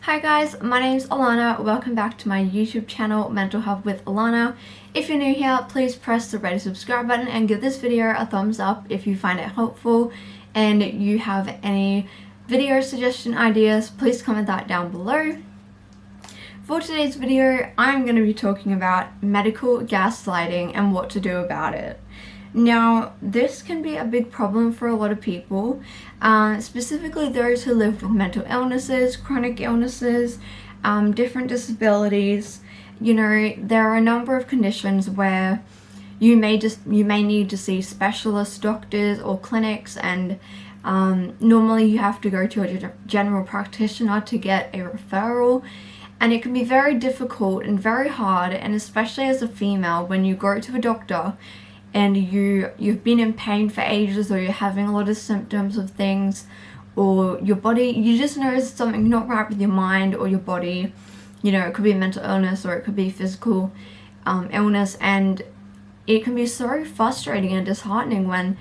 Hi guys, my name's Alana. Welcome back to my YouTube channel, Mental Health with Alana. If you're new here, please press the red subscribe button and give this video a thumbs up if you find it helpful. And you have any video suggestion ideas, please comment that down below. For today's video, I'm going to be talking about medical gaslighting and what to do about it. Now, this can be a big problem for a lot of people, specifically those who live with mental illnesses, chronic illnesses, different disabilities. You know, there are a number of conditions where you may need to see specialist doctors or clinics, and normally you have to go to a general practitioner to get a referral. And it can be very difficult and very hard, and especially as a female, when you go to a doctor and you've been in pain for ages, or you're having a lot of symptoms of things, or your body, you just know there's something not right with your mind or your body. You know, it could be a mental illness or it could be physical illness, and it can be so frustrating and disheartening when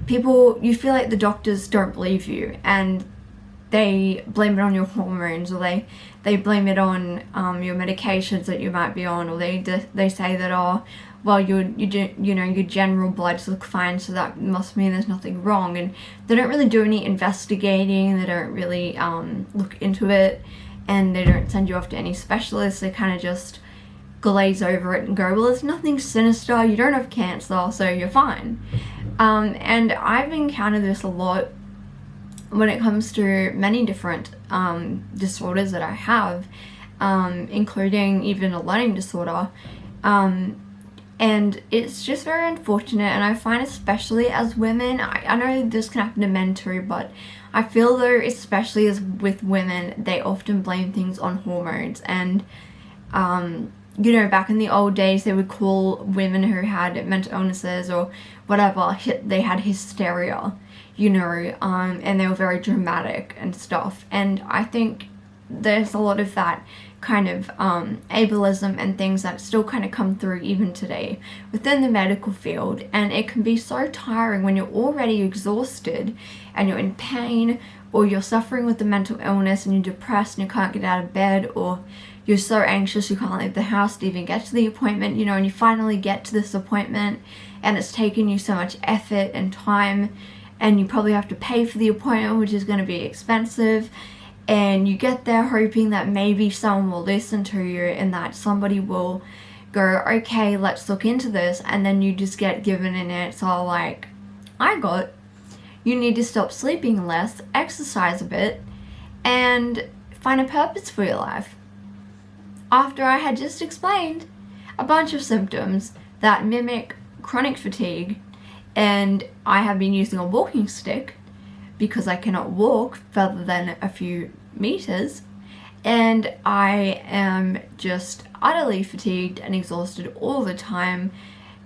you feel like the doctors don't believe you and they blame it on your hormones, or they blame it on your medications that you might be on, or they say that, oh, well, your general bloods look fine, so that must mean there's nothing wrong. And they don't really do any investigating, they don't really look into it, and they don't send you off to any specialists. They kind of just glaze over it and go, well, there's nothing sinister, you don't have cancer, so you're fine. And I've encountered this a lot when it comes to many different disorders that I have, including even a learning disorder. And it's just very unfortunate, and I find, especially as women, I know this can happen to men too, but I feel though, especially as with women, they often blame things on hormones. And you know, back in the old days, they would call women who had mental illnesses or whatever, they had hysteria, you know, and they were very dramatic and stuff. And I think there's a lot of that kind of ableism and things that still kind of come through even today within the medical field. And it can be so tiring when you're already exhausted and you're in pain, or you're suffering with the mental illness and you're depressed and you can't get out of bed, or you're so anxious you can't leave the house to even get to the appointment, you know, and you finally get to this appointment and it's taken you so much effort and time, and you probably have to pay for the appointment, which is going to be expensive. And you get there hoping that maybe someone will listen to you and that somebody will go, okay, let's look into this. And then you just get given an answer like, you need to stop sleeping less, exercise a bit, and find a purpose for your life. After I had just explained a bunch of symptoms that mimic chronic fatigue, and I have been using a walking stick because I cannot walk further than a few meters, and I am just utterly fatigued and exhausted all the time,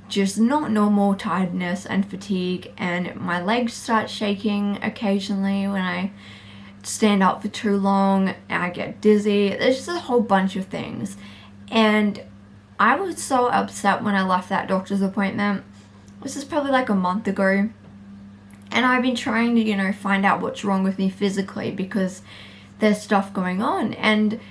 just not normal tiredness and fatigue, and my legs start shaking occasionally when I stand up for too long, and I get dizzy. There's just a whole bunch of things. And I was so upset when I left that doctor's appointment. This is probably like a month ago, and I've been trying to, you know, find out what's wrong with me physically, because there's stuff going on. And,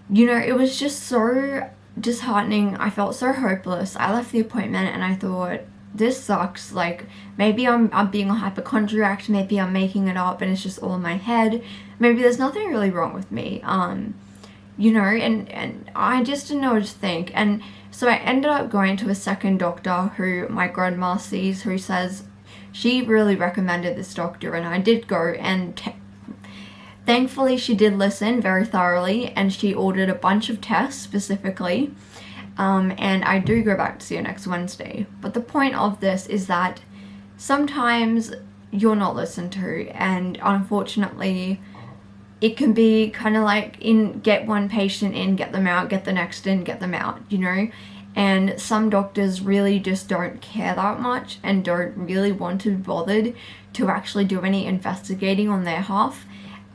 you know, it was just so disheartening. I felt so hopeless. I left the appointment and I thought, this sucks. Like, maybe I'm being a hypochondriac, maybe I'm making it up and it's just all in my head. Maybe there's nothing really wrong with me. You know, and I just didn't know what to think. And so I ended up going to a second doctor who my grandma sees, who says she really recommended this doctor, and I did go, and thankfully she did listen very thoroughly, and she ordered a bunch of tests specifically, and I do go back to see her next Wednesday. But the point of this is that sometimes you're not listened to, and unfortunately it can be kind of like get one patient in, get them out, get the next in, get them out, you know. And some doctors really just don't care that much and don't really want to be bothered to actually do any investigating on their half,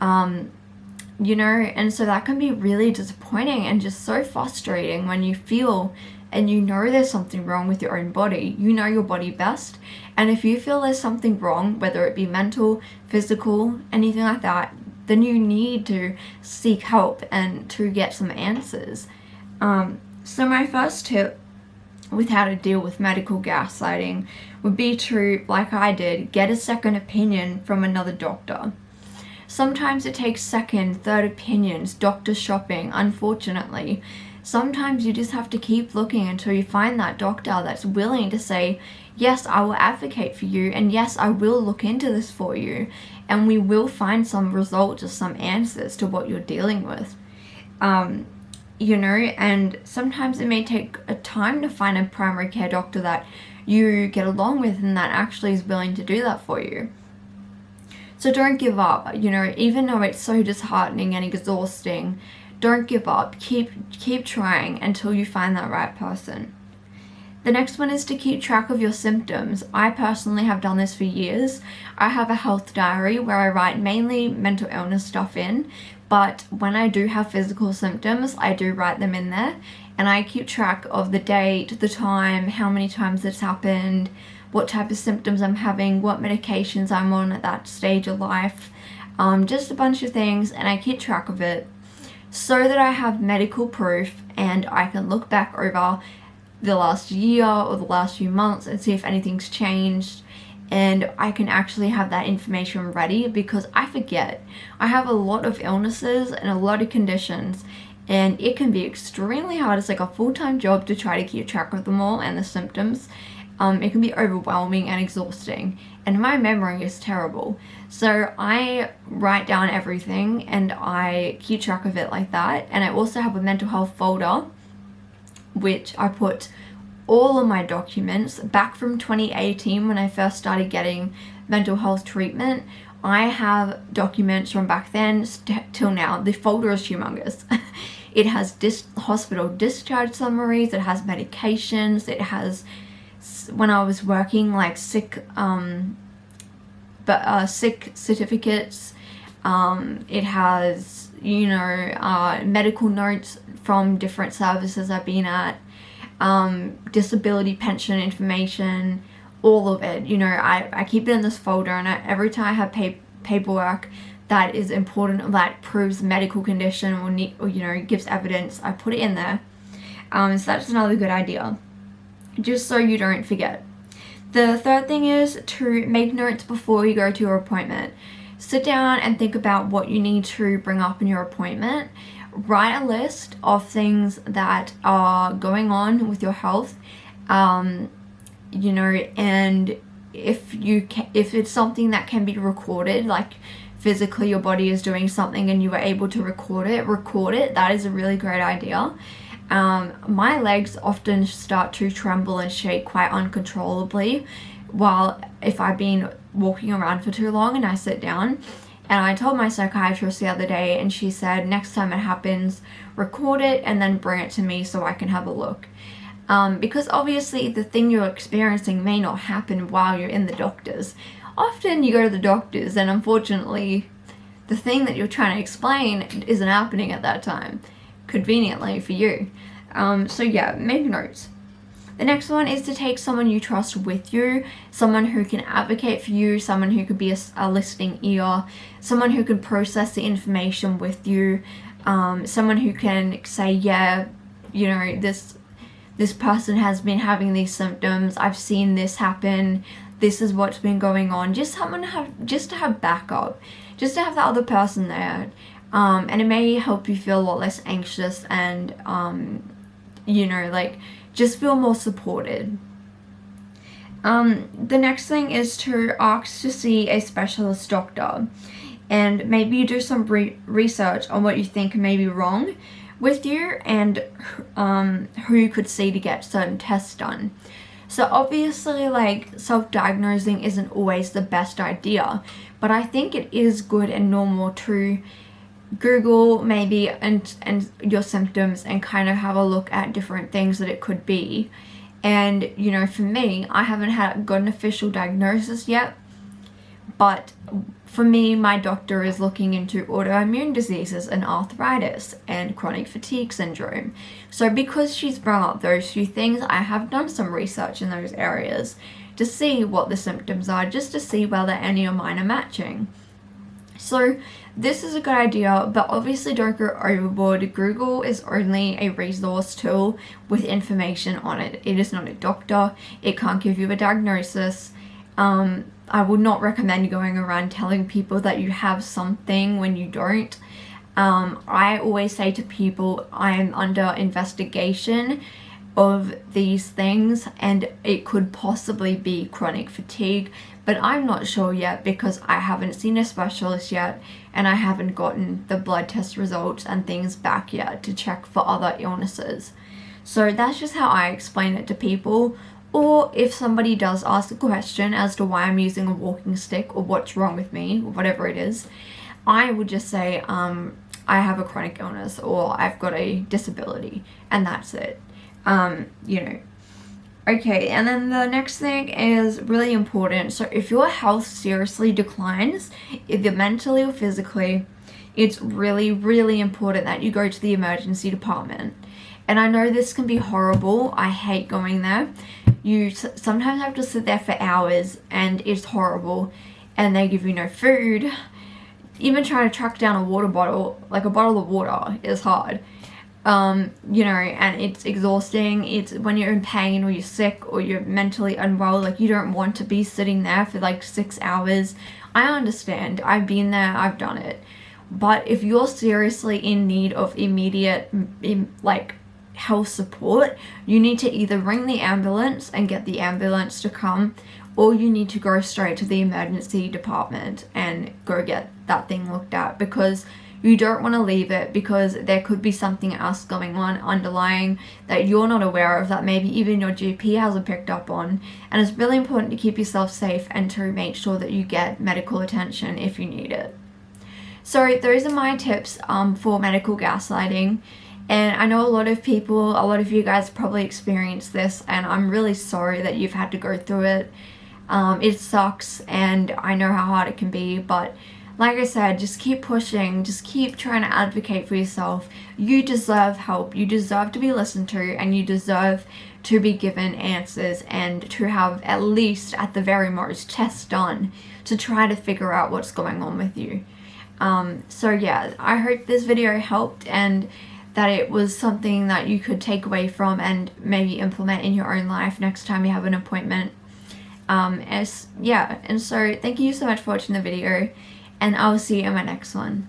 you know. And so that can be really disappointing and just so frustrating when you feel and you know there's something wrong with your own body. You know your body best, and if you feel there's something wrong, whether it be mental, physical, anything like that, then you need to seek help and to get some answers. So my first tip with how to deal with medical gaslighting would be to, like I did, get a second opinion from another doctor. Sometimes it takes second, third opinions, doctor shopping, unfortunately. Sometimes you just have to keep looking until you find that doctor that's willing to say, yes, I will advocate for you, and yes, I will look into this for you, and we will find some results or some answers to what you're dealing with. And sometimes it may take a time to find a primary care doctor that you get along with and that actually is willing to do that for you. So don't give up, even though it's so disheartening and exhausting. Don't give up. Keep trying until you find that right person. The next one is to keep track of your symptoms. I personally have done this for years. I have a health diary where I write mainly mental illness stuff in, but when I do have physical symptoms, I do write them in there, and I keep track of the date, the time, how many times it's happened, what type of symptoms I'm having, what medications I'm on at that stage of life, just a bunch of things, and I keep track of it so that I have medical proof and I can look back over the last year or the last few months and see if anything's changed, and I can actually have that information ready, because I forget. I have a lot of illnesses and a lot of conditions, and it can be extremely hard. It's like a full-time job to try to keep track of them all and the symptoms. It can be overwhelming and exhausting, and my memory is terrible. So I write down everything and I keep track of it like that. And I also have a mental health folder which I put all of my documents back from 2018 when I first started getting mental health treatment. I have documents from back then till now. The folder is humongous. It has hospital discharge summaries, it has medications, it has when I was working, like sick certificates. It has medical notes from different services I've been at, disability pension information, all of it. I keep it in this folder, and every time I have paperwork that is important, that proves medical condition or gives evidence, I put it in there. So that's another good idea, just so you don't forget. The third thing is to make notes before you go to your appointment. Sit down and think about what you need to bring up in your appointment. Write a list of things that are going on with your health, and if it's something that can be recorded, like physically your body is doing something and you are able to record it. That is a really great idea. My legs often start to tremble and shake quite uncontrollably if I've been walking around for too long and I sit down. And I told my psychiatrist the other day, and she said next time it happens, record it and then bring it to me so I can have a look. Because obviously the thing you're experiencing may not happen while you're in the doctor's. Often you go to the doctor's and unfortunately the thing that you're trying to explain isn't happening at that time, conveniently for you. So yeah, make notes. The next one is to take someone you trust with you, someone who can advocate for you, someone who could be a listening ear, someone who can process the information with you, someone who can say, yeah, this person has been having these symptoms, I've seen this happen, this is what's been going on. Just someone to have backup, just to have the other person there. And it may help you feel a lot less anxious and, just feel more supported. The next thing is to ask to see a specialist doctor, and maybe you do some research on what you think may be wrong with you and who you could see to get certain tests done. So obviously, self-diagnosing isn't always the best idea, but I think it is good and normal to Google maybe and your symptoms and kind of have a look at different things that it could be. And for me, I haven't got an official diagnosis yet, but for me, my doctor is looking into autoimmune diseases and arthritis and chronic fatigue syndrome. So because she's brought up those few things, I have done some research in those areas to see what the symptoms are, just to see whether any of mine are matching. So this is a good idea, but obviously don't go overboard. Google is only a resource tool with information on it. It is not a doctor. It can't give you a diagnosis. I would not recommend going around telling people that you have something when you don't. I always say to people, I'm under investigation of these things and it could possibly be chronic fatigue, but I'm not sure yet because I haven't seen a specialist yet and I haven't gotten the blood test results and things back yet to check for other illnesses. So that's just how I explain it to people. Or if somebody does ask a question as to why I'm using a walking stick or what's wrong with me or whatever it is, I would just say I have a chronic illness or I've got a disability, and that's it. You know. Okay, and then the next thing is really important. So if your health seriously declines, either mentally or physically, it's really, really important that you go to the emergency department. And I know this can be horrible. I hate going there. You sometimes have to sit there for hours and it's horrible, and they give you no food. Even trying to track down a water bottle, like a bottle of water, is hard. You know, and it's exhausting. It's when you're in pain or you're sick or you're mentally unwell, like you don't want to be sitting there for like 6 hours. I understand. I've been there, I've done it. But if you're seriously in need of immediate, like, health support, you need to either ring the ambulance and get the ambulance to come, or you need to go straight to the emergency department and go get that thing looked at, because you don't want to leave it because there could be something else going on underlying that you're not aware of, that maybe even your GP hasn't picked up on. And it's really important to keep yourself safe and to make sure that you get medical attention if you need it. So those are my tips for medical gaslighting. And I know a lot of you guys probably experienced this, and I'm really sorry that you've had to go through it. It sucks, and I know how hard it can be, but like I said, just keep pushing, just keep trying to advocate for yourself. You deserve help, you deserve to be listened to, and you deserve to be given answers and to have at least, at the very most, tests done to try to figure out what's going on with you. So yeah, I hope this video helped and that it was something that you could take away from and maybe implement in your own life next time you have an appointment. And so thank you so much for watching the video, and I'll see you in my next one.